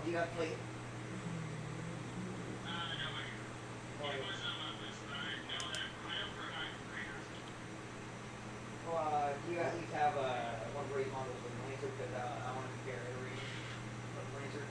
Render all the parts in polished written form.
you got plate? Well, do you at least have one race model with Lancer? Because I want to compare every race of Lancer.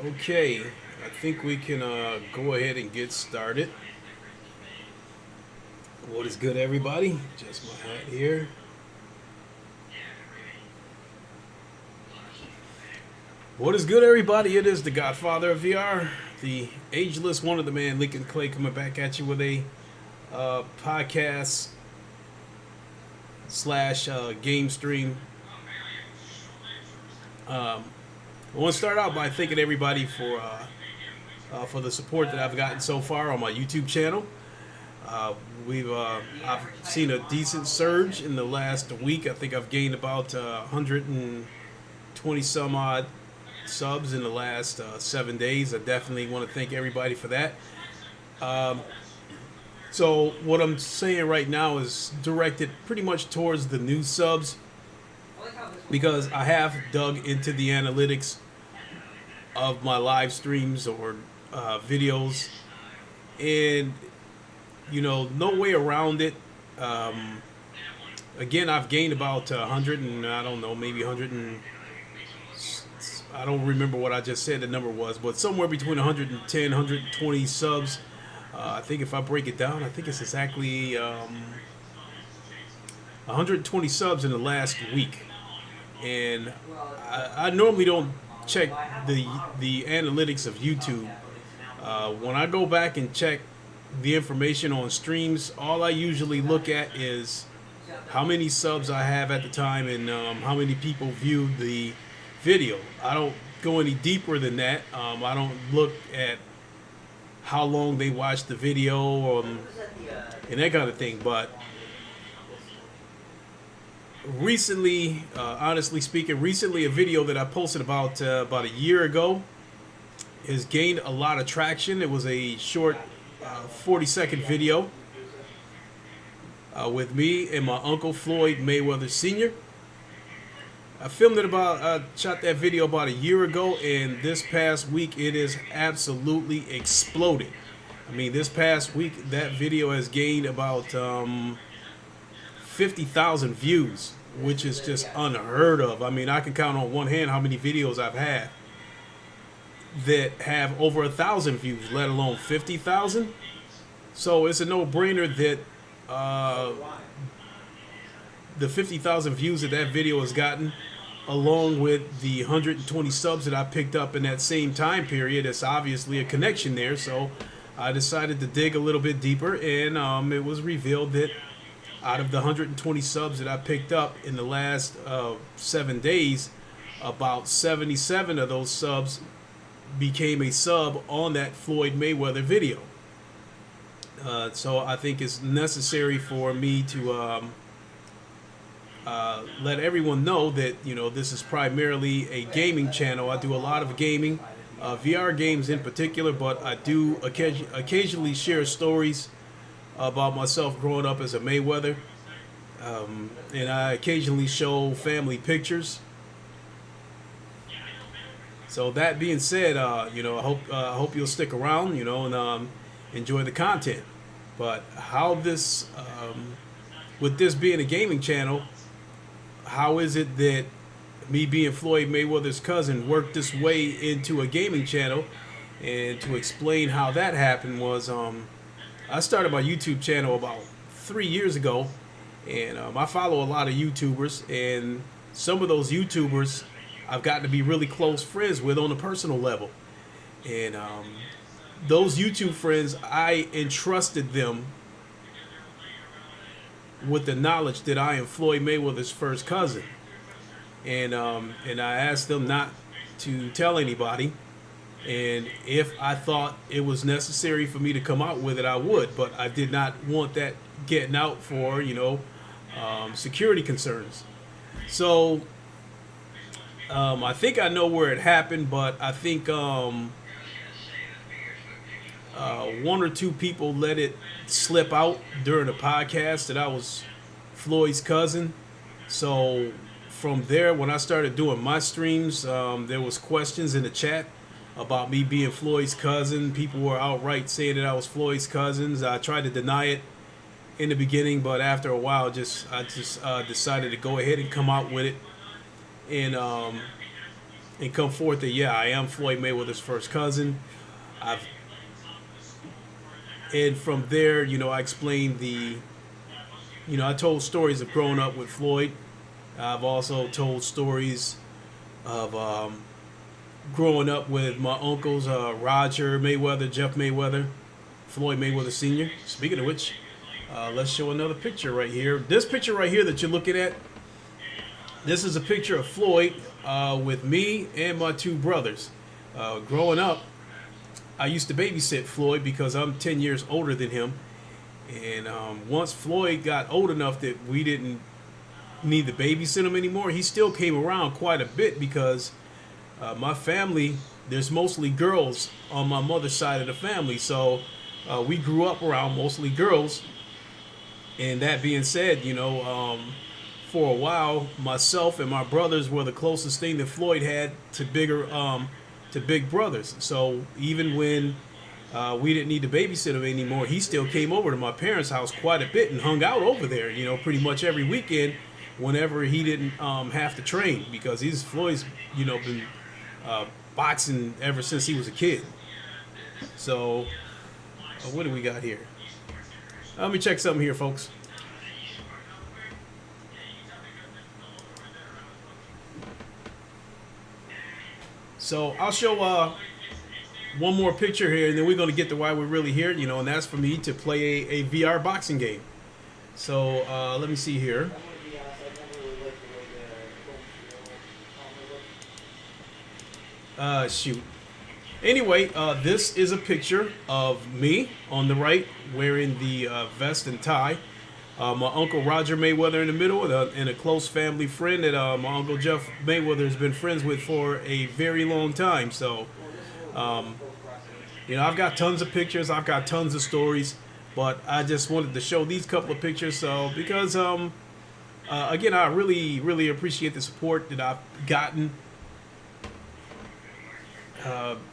Okay, I think we can go ahead and get started. What is good, everybody? Just my hat here. What is good, everybody? It is the Godfather of VR, the ageless one of the man, Lincoln Clay, coming back at you with a podcast slash game stream. I want to start out by thanking everybody for the support that I've gotten so far on my YouTube channel. I've seen a decent surge in the last week. I think I've gained about 120 some odd subs in the last 7 days. I definitely want to thank everybody for that. So what I'm saying right now is directed pretty much towards the new subs, because I have dug into the analytics of my live streams or videos, and no way around it. Again, I've gained about 100 and I don't know, maybe 100 and I don't remember what I just said the number was, but somewhere between 110, 120 subs. I think if I break it down, I think it's exactly 120 subs in the last week. And I normally don't check the analytics of YouTube. When I go back and check the information on streams, all I usually look at is how many subs I have at the time and how many people view the video. I don't go any deeper than that. I don't look at how long they watch the video and that kind of thing. But recently, honestly speaking, recently a video that I posted about a year ago has gained a lot of traction. It was a short 40-second video with me and my uncle Floyd Mayweather Sr. I shot that video about a year ago, and this past week it is absolutely exploded. I mean, this past week that video has gained about 50,000 views, which is just unheard of. I mean, I can count on one hand how many videos I've had that have over 1,000 views, let alone 50,000. So it's a no-brainer that the 50,000 views that video has gotten, along with the 120 subs that I picked up in that same time period, it's obviously a connection there. So I decided to dig a little bit deeper, and it was revealed that out of the 120 subs that I picked up in the last 7 days, about 77 of those subs became a sub on that Floyd Mayweather video. So I think it's necessary for me to let everyone know that this is primarily a gaming channel. I do a lot of gaming, VR games in particular, but I do occasionally share stories about myself growing up as a Mayweather, and I occasionally show family pictures. So that being said, I hope you'll stick around, and enjoy the content. But how this, with this being a gaming channel, how is it that me being Floyd Mayweather's cousin worked this way into a gaming channel. And to explain how that happened was, I started my YouTube channel about 3 years ago, and I follow a lot of YouTubers, and some of those YouTubers I've gotten to be really close friends with on a personal level. And those YouTube friends, I entrusted them with the knowledge that I am Floyd Mayweather's first cousin, and I asked them not to tell anybody. And if I thought it was necessary for me to come out with it, I would. But I did not want that getting out for, security concerns. So I think I know where it happened, but I think one or two people let it slip out during the podcast that I was Floyd's cousin. So from there, when I started doing my streams, there was questions in the chat about me being Floyd's cousin. People were outright saying that I was Floyd's cousins. I tried to deny it in the beginning, but after a while, I just decided to go ahead and come out with it, and come forth that I am Floyd Mayweather's first cousin. And from there, I explained I told stories of growing up with Floyd. I've also told stories of growing up with my uncles, Roger Mayweather, Jeff Mayweather, Floyd Mayweather Sr. Speaking of which, let's show another picture right here. This picture right here that you're looking at, this is a picture of Floyd with me and my two brothers. Growing up, I used to babysit Floyd because I'm 10 years older than him. And once Floyd got old enough that we didn't need to babysit him anymore, he still came around quite a bit because my family, there's mostly girls on my mother's side of the family. So we grew up around mostly girls. And that being said, for a while, myself and my brothers were the closest thing that Floyd had to big brothers. So even when we didn't need to babysit him anymore, he still came over to my parents' house quite a bit and hung out over there, pretty much every weekend whenever he didn't have to train, because Floyd's, been boxing ever since he was a kid. So what do we got here? Let me check something here, folks. So I'll show one more picture here, and then we're going to get to why we're really here, and that's for me to play a VR boxing game. So let me see here. Shoot. Anyway, this is a picture of me on the right wearing the vest and tie. My uncle Roger Mayweather in the middle, and a close family friend that my uncle Jeff Mayweather has been friends with for a very long time. So, I've got tons of pictures, I've got tons of stories, but I just wanted to show these couple of pictures. So, because again, I really, really appreciate the support that I've gotten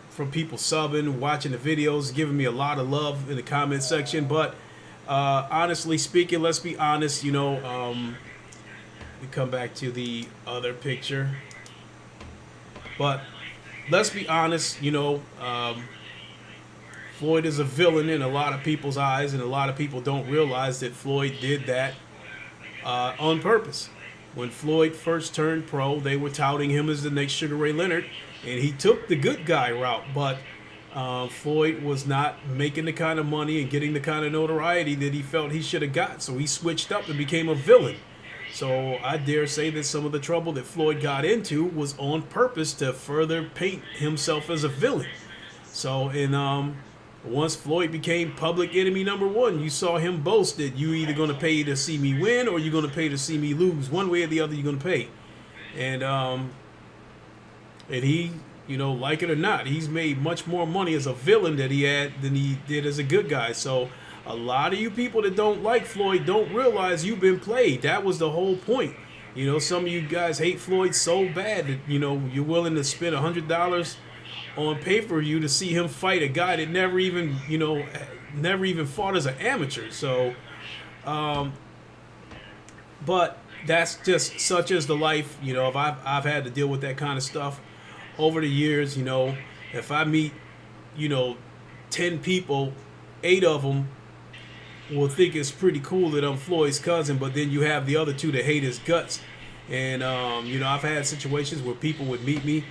from people subbing, watching the videos, giving me a lot of love in the comment section. But honestly speaking, let's be honest, we come back to the other picture. But let's be honest, Floyd is a villain in a lot of people's eyes, and a lot of people don't realize that Floyd did that on purpose. When Floyd first turned pro, they were touting him as the next Sugar Ray Leonard, and he took the good guy route. But Floyd was not making the kind of money and getting the kind of notoriety that he felt he should have got, so he switched up and became a villain. So I dare say that some of the trouble that Floyd got into was on purpose to further paint himself as a villain. So once Floyd became public enemy number one, you saw him boast that you either going to pay to see me win or you're going to pay to see me lose. One way or the other, you're going to pay. And he, like it or not, he's made much more money as a villain than he did as a good guy. So a lot of you people that don't like Floyd don't realize you've been played. That was the whole point. Some of you guys hate Floyd so bad that, you're willing to spend $100 on pay-per-view to see him fight a guy that never even fought as an amateur. So, but that's just such as the life. If I've had to deal with that kind of stuff over the years. If I meet, you know, 10 people, 8 of them will think it's pretty cool that I'm Floyd's cousin, but then you have the other 2 that hate his guts. And I've had situations where people would meet me,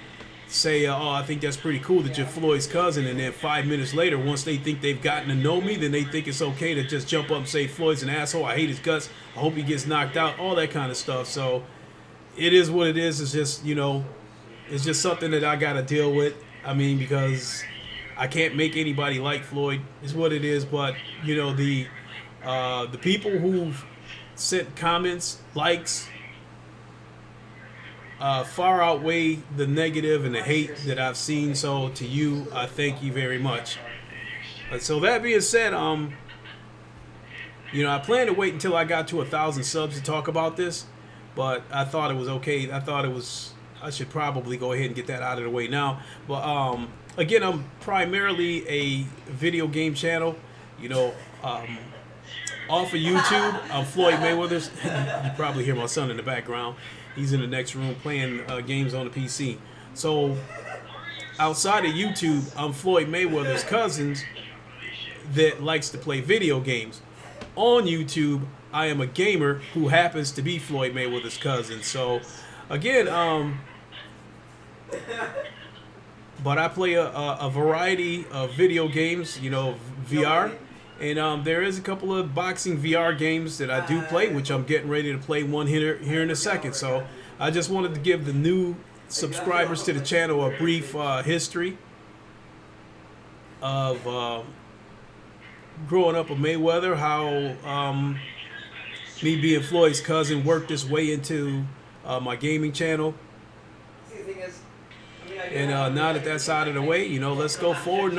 say, "Oh, I think that's pretty cool that you're Floyd's cousin," and then 5 minutes later, once they think they've gotten to know me, then they think it's okay to just jump up and say, "Floyd's an asshole. I hate his guts. I hope he gets knocked out." All that kind of stuff. So it is what it is. It's just it's just something that I got to deal with. I mean, because I can't make anybody like Floyd. Is what it is. But the people who've sent comments, likes, far outweigh the negative and the hate that I've seen. So to you, I thank you very much. So that being said, I plan to wait until I got to 1,000 subs to talk about this, but I thought it was okay. I should probably go ahead and get that out of the way now. But again, I'm primarily a video game channel. Off of YouTube, I'm Floyd Mayweather's. You probably hear my son in the background. He's in the next room playing games on the PC. So outside of YouTube, I'm Floyd Mayweather's cousin that likes to play video games. On YouTube, I am a gamer who happens to be Floyd Mayweather's cousin. So again, but I play a variety of video games, VR. And there is a couple of boxing VR games that I do play, which I'm getting ready to play one here in a second. So I just wanted to give the new subscribers to the channel a brief history of growing up a Mayweather, how me being Floyd's cousin worked its way into my gaming channel. And now that that's out of the way, let's go forward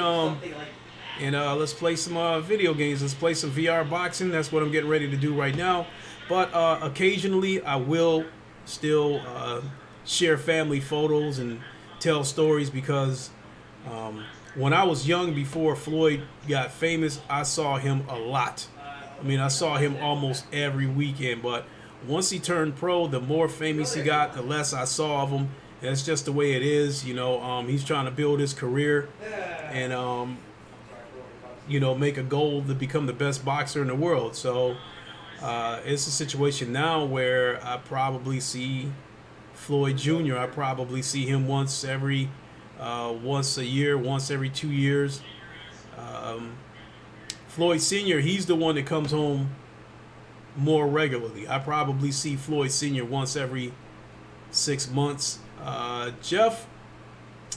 and let's play some video games. Let's play some VR boxing. That's what I'm getting ready to do right now. But occasionally I will still share family photos and tell stories because when I was young, before Floyd got famous, I saw him a lot. I mean, I saw him almost every weekend. But once he turned pro, the more famous he got, the less I saw of him. That's just the way it is. He's trying to build his career and make a goal to become the best boxer in the world. So it's a situation now where I probably see Floyd Jr. I probably see him once a year, once every 2 years. Floyd Sr., he's the one that comes home more regularly. I probably see Floyd Sr. once every 6 months. Jeff,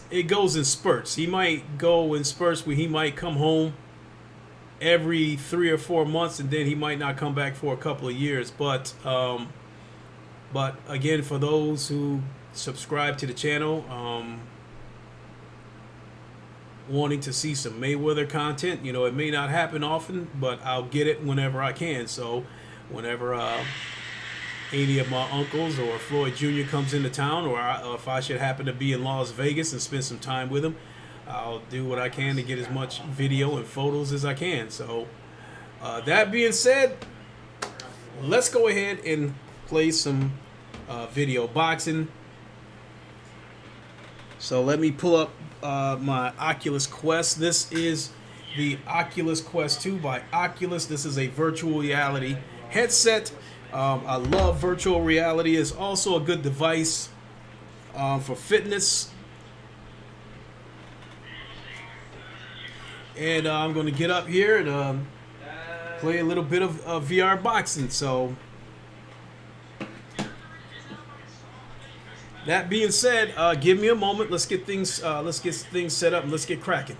it goes in spurts. He might go in spurts where he might come home every 3 or 4 months, and then he might not come back for a couple of years. But again, for those who subscribe to the channel, wanting to see some Mayweather content, it may not happen often, but I'll get it whenever I can. So whenever any of my uncles or Floyd Jr. comes into town, or if I should happen to be in Las Vegas and spend some time with him, I'll do what I can to get as much video and photos as I can. So that being said, let's go ahead and play some video boxing. So let me pull up my Oculus Quest. This is the Oculus Quest 2 by Oculus. This is a virtual reality headset. I love virtual reality. It's also a good device for fitness. And I'm going to get up here and play a little bit of VR boxing. So that being said, give me a moment. Let's get things set up and let's get cracking.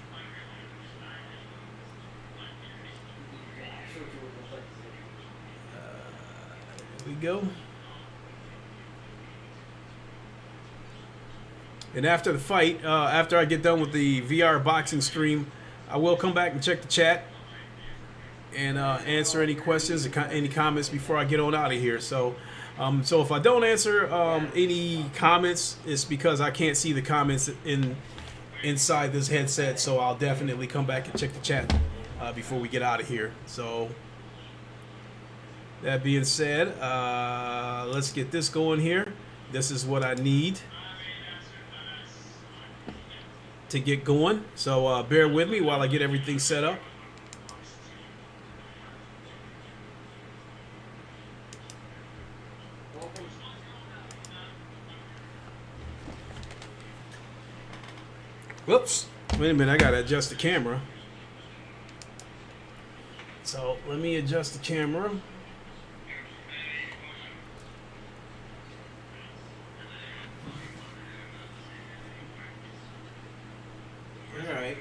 Here we go. And after the fight, after I get done with the VR boxing stream, I will come back and check the chat and answer any questions or any comments before I get on out of here. So if I don't answer any comments, it's because I can't see the comments inside this headset. So I'll definitely come back and check the chat before we get out of here. So That being said, let's get this going here. This is what I need to get going. So bear with me while I get everything set up. Whoops. Wait a minute, I gotta adjust the camera. So let me adjust the camera. Alright.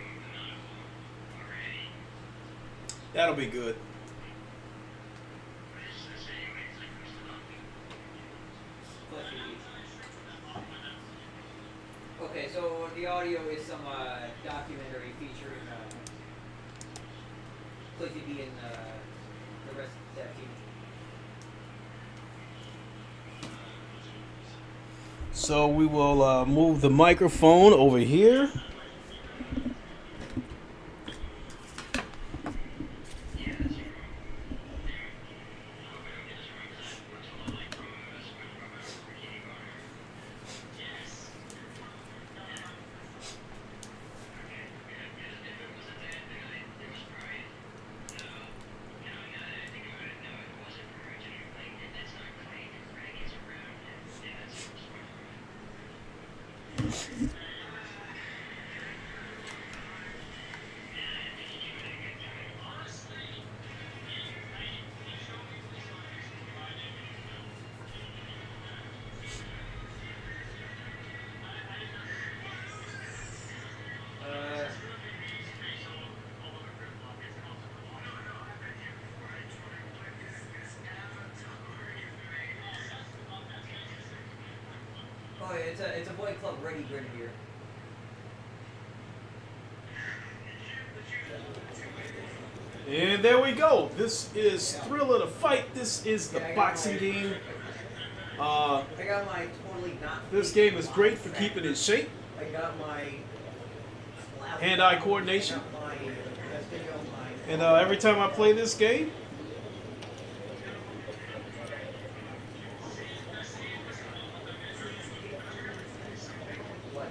That'll be good. Okay, so the audio is some documentary featuring Cliffy B and the rest of that team. So we will move the microphone over here. Oh, yeah, it's a boy club ready grenadier. And there we go. This is Thrill of the Fight. This is the boxing game. I got my totally not. This game is great for keeping in shape. I got my Hand-eye coordination. I got my And every time I play this game, what?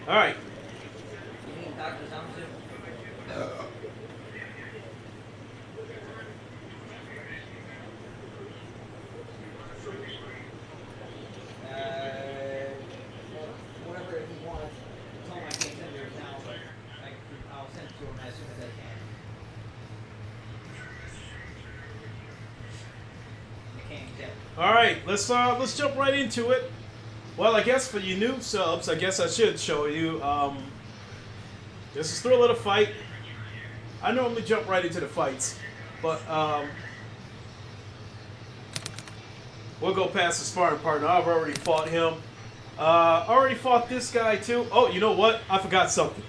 all right. You mean Dr. Thompson? Whatever he wants. Tell him I can't send it now, but I'll send it to him as soon as I can. I can't get it. All right, let's jump right into it. Well, I guess for you new subs, I guess I should show you. This is Thrill of the Fight. I normally jump right into the fights, but we'll go past the sparring partner. I've already fought him. Already fought this guy too. Oh, you know what? I forgot something.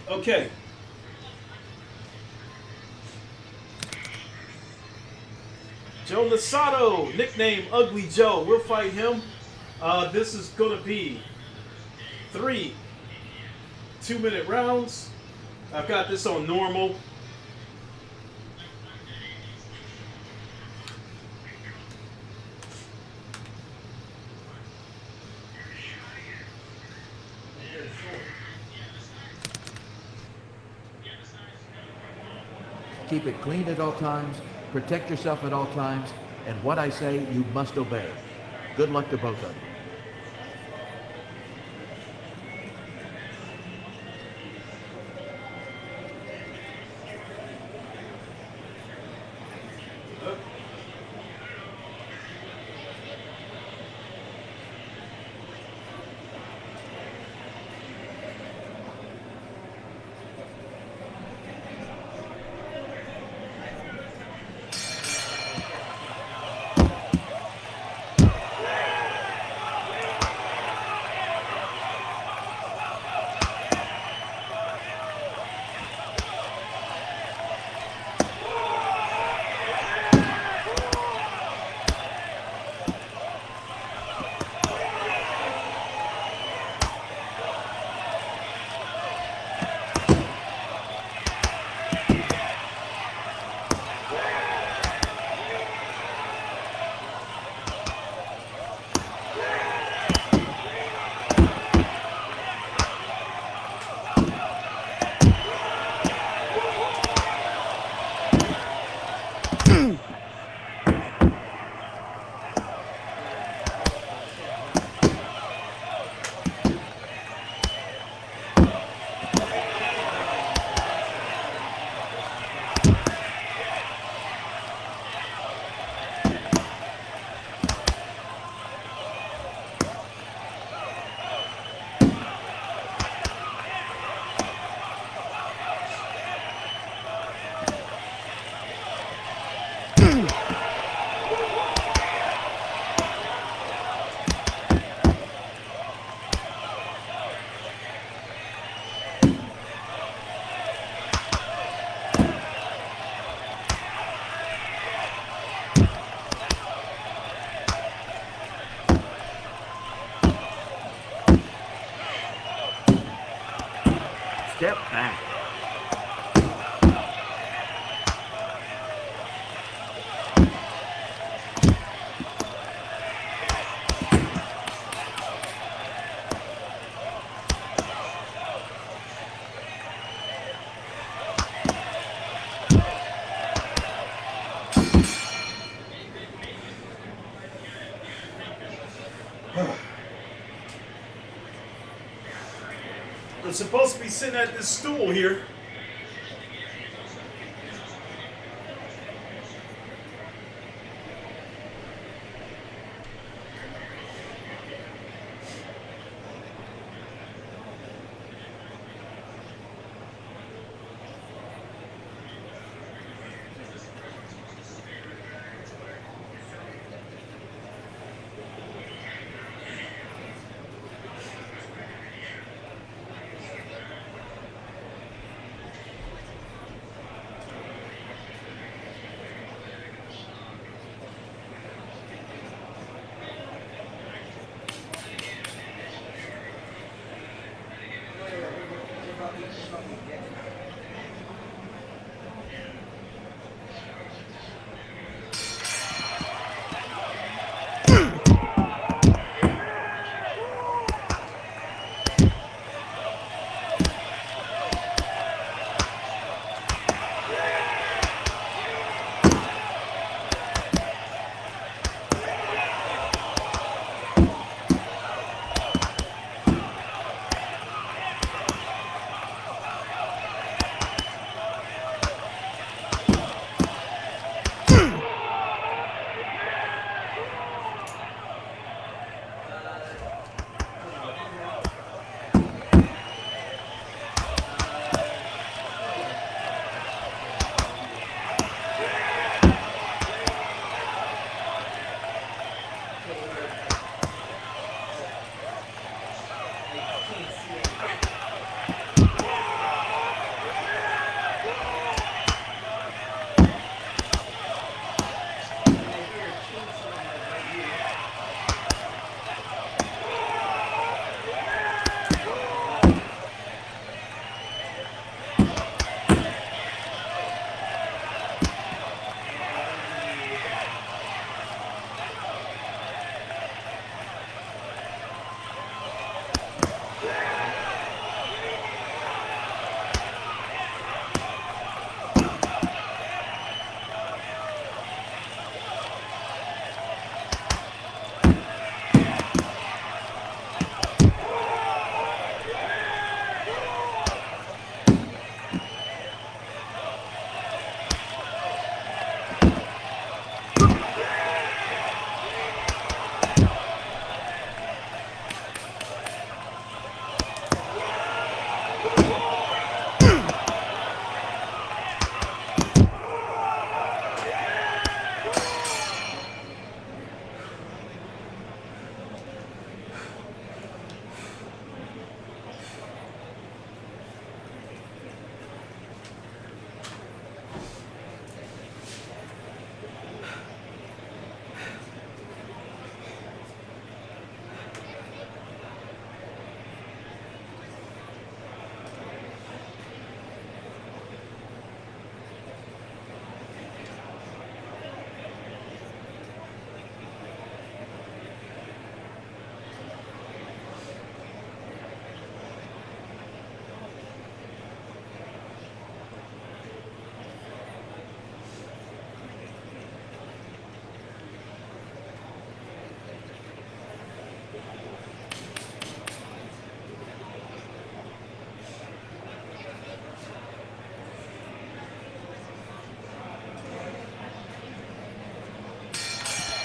Okay. Joe Lasato, nickname Ugly Joe. We'll fight him. This is going to be 3 2-minute rounds. I've got this on normal. Keep it clean at all times, protect yourself at all times, and what I say, you must obey. Good luck to both of you. step back. I'm supposed to be sitting at this stool here.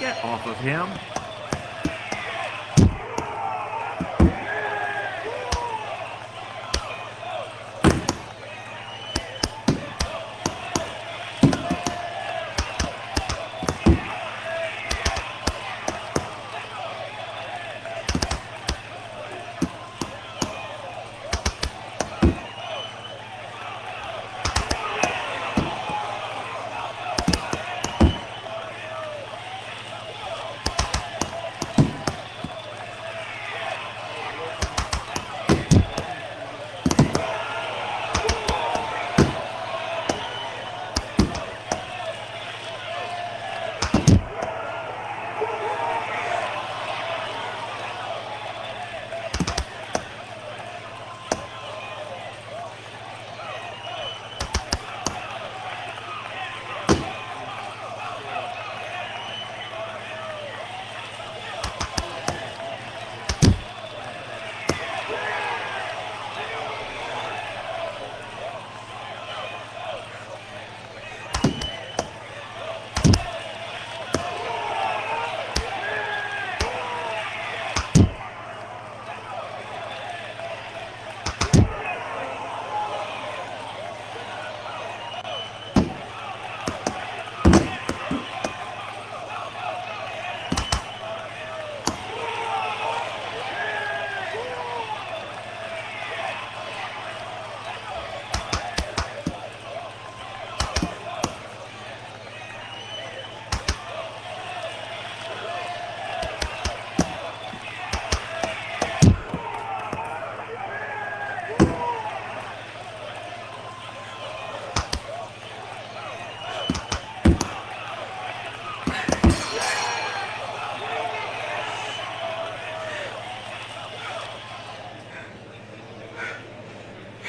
Get off of him.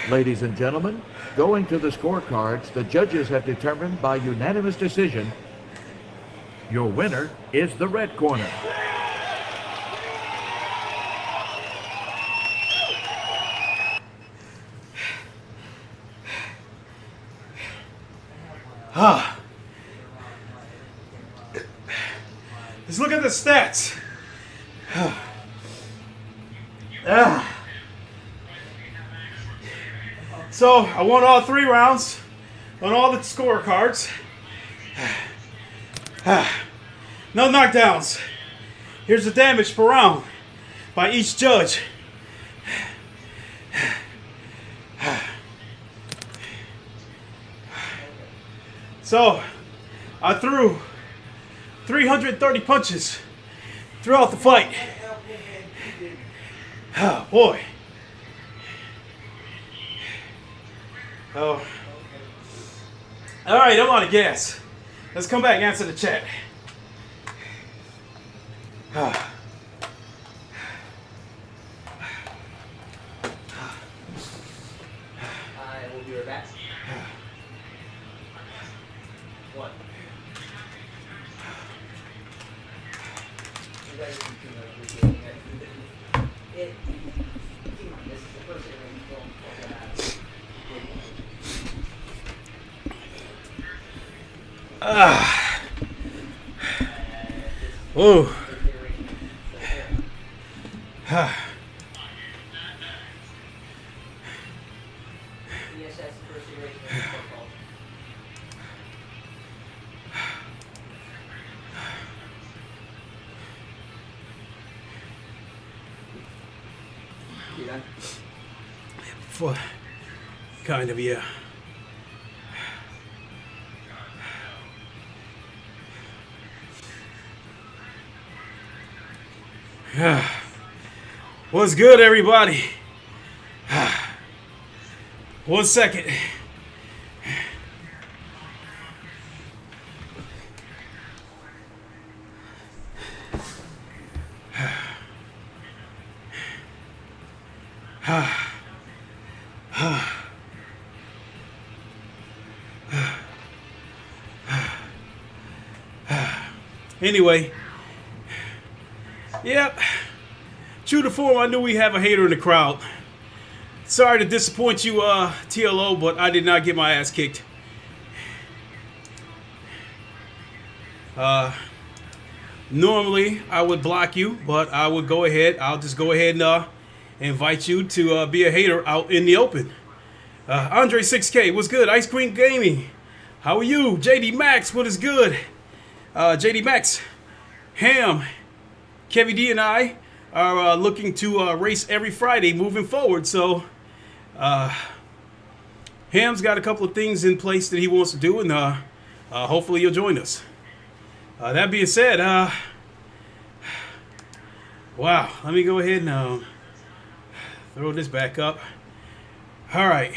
Ladies and gentlemen, going to the scorecards, the judges have determined by unanimous decision your winner is the red corner. Let's look at the stats. So I won all 3 rounds on all the scorecards. No knockdowns. Here's the damage per round by each judge. So I threw 330 punches throughout the fight. Oh boy. Oh. All right, I'm out of gas. Let's come back and answer the chat. I will be right back. What? You guys can appreciate it. Come on, this is the first thing we don't fucking have. Oh. You done? Kind of, yeah. What's good, everybody? 1 second. Anyway, yep. True to form, I knew we have a hater in the crowd. Sorry to disappoint you, TLO, but I did not get my ass kicked. Normally, I would block you, but I would go ahead. I'll just go ahead and invite you to be a hater out in the open. Andre 6K, what's good? Ice Queen Gaming, how are you? JD Max, what is good? JD Max, Ham, Kevin D, and I are looking to race every Friday moving forward. So, Ham's got a couple of things in place that he wants to do, and hopefully you'll join us. That being said, wow, let me go ahead and throw this back up. All right.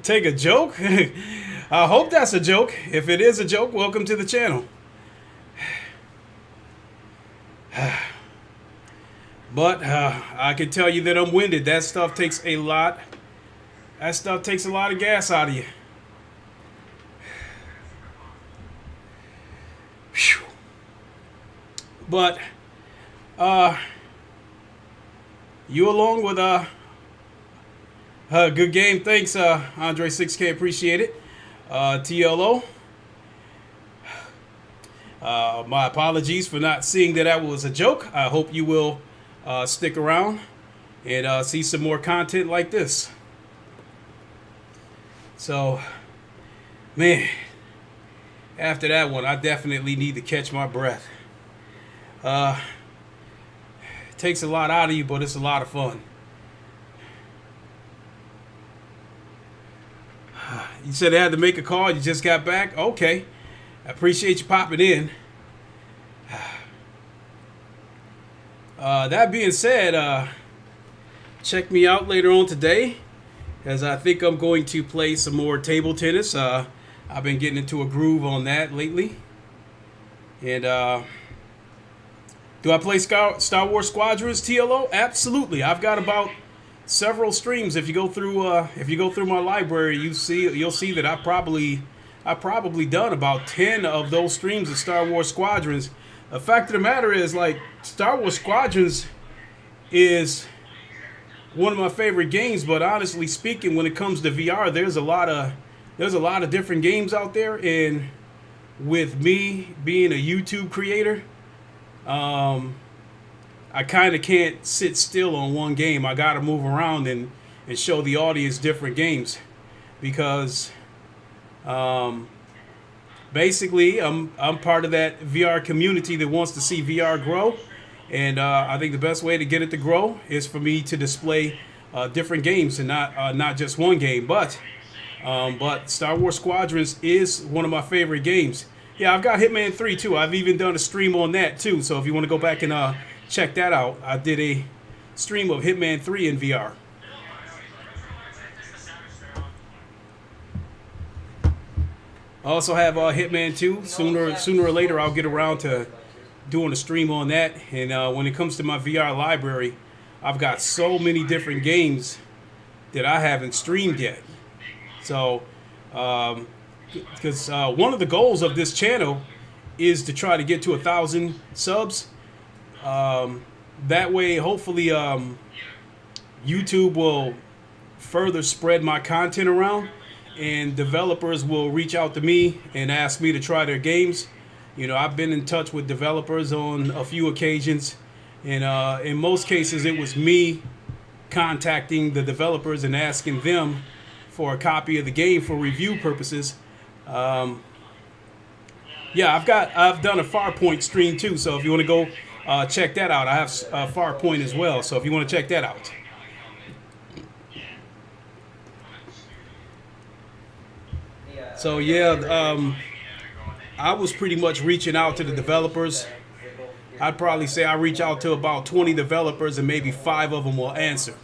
Take a joke? I hope that's a joke. If it is a joke, welcome to the channel. But I can tell you that I'm winded. That stuff takes a lot. That stuff takes a lot of gas out of you. Whew. But you along with good game. Thanks, Andre 6K. Appreciate it. TLO. My apologies for not seeing that was a joke. I hope you will stick around and see some more content like this. So, man, after that one, I definitely need to catch my breath. It takes a lot out of you, but it's a lot of fun. You said I had to make a call. You just got back? Okay. I appreciate you popping in. That being said, check me out later on today, as I think I'm going to play some more table tennis. I've been getting into a groove on that lately. And Do I play Star Wars Squadrons TLO? Absolutely. I've got about several streams. If you go through my library, you'll see that I probably done about 10 of those streams of Star Wars Squadrons. The fact of the matter is, like, Star Wars Squadrons is one of my favorite games, but honestly speaking, when it comes to VR, there's a lot of different games out there, and with me being a YouTube creator, I kind of can't sit still on one game. I got to move around and show the audience different games, because basically I'm part of that VR community that wants to see VR grow, and I think the best way to get it to grow is for me to display different games and not just one game. But Star Wars Squadrons is one of my favorite games. Yeah, I've got Hitman 3 too. I've even done a stream on that too. So if you want to go back and check that out, I did a stream of Hitman 3 in VR. I also have Hitman 2. Sooner or later, I'll get around to doing a stream on that. And when it comes to my VR library, I've got so many different games that I haven't streamed yet. So, because one of the goals of this channel is to try to get to 1,000 subs. That way, hopefully, YouTube will further spread my content around, and developers will reach out to me and ask me to try their games. You know, I've been in touch with developers on a few occasions, and in most cases, it was me contacting the developers and asking them for a copy of the game for review purposes. Yeah, I've done a Farpoint stream too, so if you want to go check that out, I have Farpoint as well. So if you want to check that out. So yeah, I was pretty much reaching out to the developers. I'd probably say I reach out to about 20 developers, and maybe 5 of them will answer.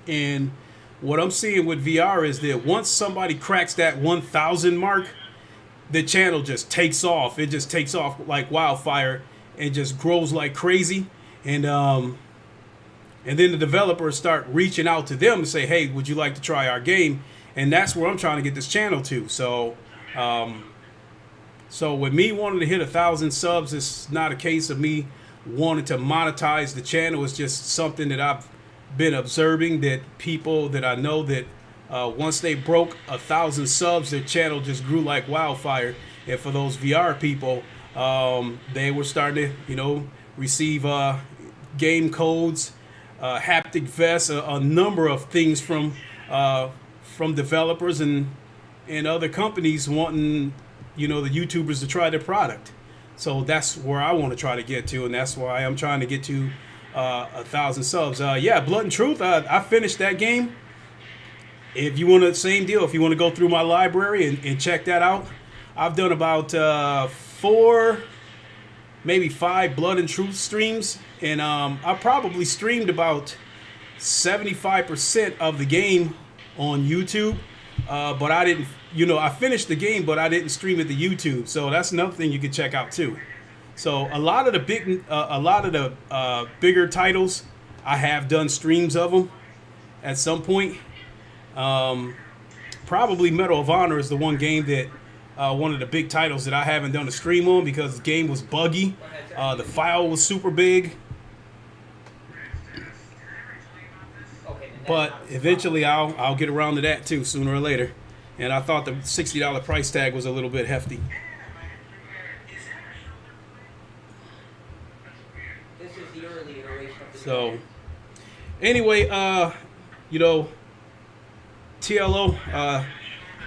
And what I'm seeing with VR is that once somebody cracks that 1,000 mark, the channel just takes off. It just takes off like wildfire and just grows like crazy. And then the developers start reaching out to them and say, hey, would you like to try our game? And that's where I'm trying to get this channel to. So, so with me wanting to hit 1,000 subs, it's not a case of me wanting to monetize the channel. It's just something that I've been observing, that people that I know that once they broke 1,000 subs, their channel just grew like wildfire. And for those VR people, they were starting to, you know, receive game codes, haptic vests, a number of things from developers and other companies wanting, you know, the YouTubers to try their product. So that's where I want to try to get to, and that's why I'm trying to get to 1,000 subs. Yeah, Blood and Truth, I finished that game. If you want to, same deal, if you want to go through my library and check that out, I've done about 4, maybe 5 Blood and Truth streams, and I probably streamed about 75% of the game on YouTube, but I didn't, you know, I finished the game, but I didn't stream it to YouTube. So that's another thing you can check out too. So a lot of the bigger titles, I have done streams of them at some point. Probably Medal of Honor is the one game that one of the big titles that I haven't done a stream on because the game was buggy. The file was super big. But eventually I'll get around to that too, sooner or later. And I thought the $60 price tag was a little bit hefty. This is the early iteration of the So, anyway, you know, TLO,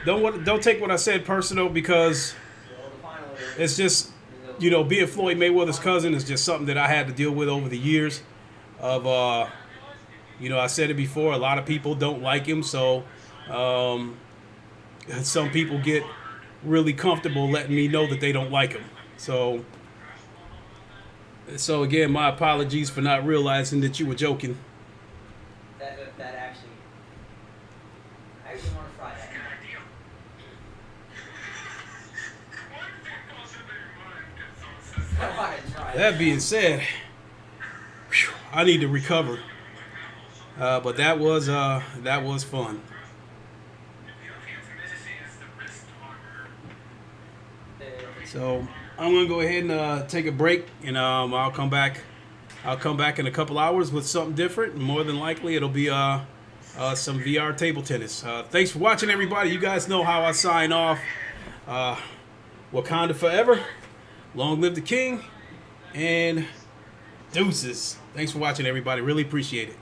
don't take what I said personal, because it's just, you know, being Floyd Mayweather's cousin is just something that I had to deal with over the years of, you know, I said it before, a lot of people don't like him, so some people get really comfortable letting me know that they don't like him. So again, my apologies for not realizing that you were joking. That actually, I actually want to try that. I want to try That being said, whew, I need to recover. But that was fun. So I'm gonna go ahead and take a break, and I'll come back. I'll come back in a couple hours with something different. More than likely, it'll be some VR table tennis. Thanks for watching, everybody. You guys know how I sign off. Wakanda forever. Long live the king. And deuces. Thanks for watching, everybody. Really appreciate it.